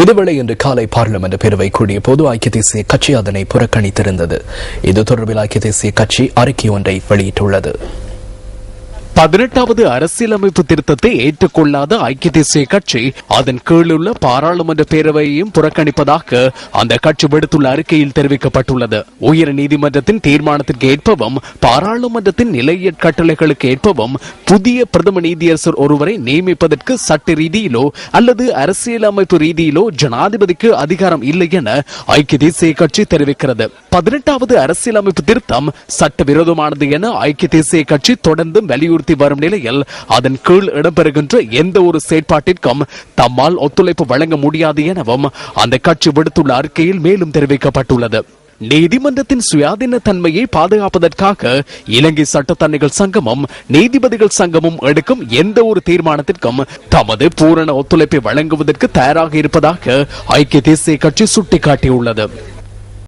இதுவேளை இன்று காலை பார்லிமெண்ட் பேரவை கூடிய போது ஐக்கிய தேசிய கட்சி அதனை புறக்கணித்திருந்தது. இது தொடர்பில் ஐக்கிய தேசிய கட்சி அறிக்கை ஒன்றை வெளியிட்டுள்ளது. 18வது அரசியலமைப்பு திருத்தத்தை ஏற்றுக்கொள்ளாத ஐக்கிய தேசிய கட்சி அதன் கீழுள்ள பாராளுமன்ற பேரவையையும் புறக்கணிப்பதாக அந்த கட்சி விடுத்துள்ள அறிக்கையில் தெரிவிக்கப்பட்டுள்ளது. உயர் நீதிமன்றத்தின் தீர்மானத்திற்கு ஏற்பவும் பாராளுமன்றத்தின் நிலைய கட்டளைகளுக்கு ஏற்பவும் புதிய பிரதம நீதியரசர் ஒருவரை நியமிப்பதற்கு சட்ட ரீதியிலோ அல்லது அரசியலமைப்பு ரீதியிலோ ஜனாதிபதிக்கு அதிகாரம் இல்லை என ஐக்கிய தேசிய கட்சி தெரிவிக்கிறது. 18வது அரசியலமைப்பு திருத்தம் சட்டவிரோதமானது என ஐக்கிய தேசிய கட்சி தொடர்ந்து வலியுறுத்தி வரும் நிலையில் அதன் கீழ் இடம்பெறுகின்ற எந்த ஒரு செயற்பாட்டிற்கும் தம்மால் ஒத்துழைப்பு வழங்க முடியாது எனவும் அந்த கட்சி விடுத்துள்ள அறிக்கையில் மேலும் தெரிவிக்கப்பட்டுள்ளது. நீதிமன்றத்தின் சுயாதீன தன்மையை பாதுகாப்பதற்காக இலங்கை சட்டத்தரணிகள் சங்கமும் நீதிபதிகள் சங்கமும் எடுக்கும் எந்த ஒரு தீர்மானத்திற்கும் தமது பூரண ஒத்துழைப்பை வழங்குவதற்கு தயாராக இருப்பதாக ஐக்கிய தேசிய கட்சி சுட்டிக்காட்டியுள்ளது.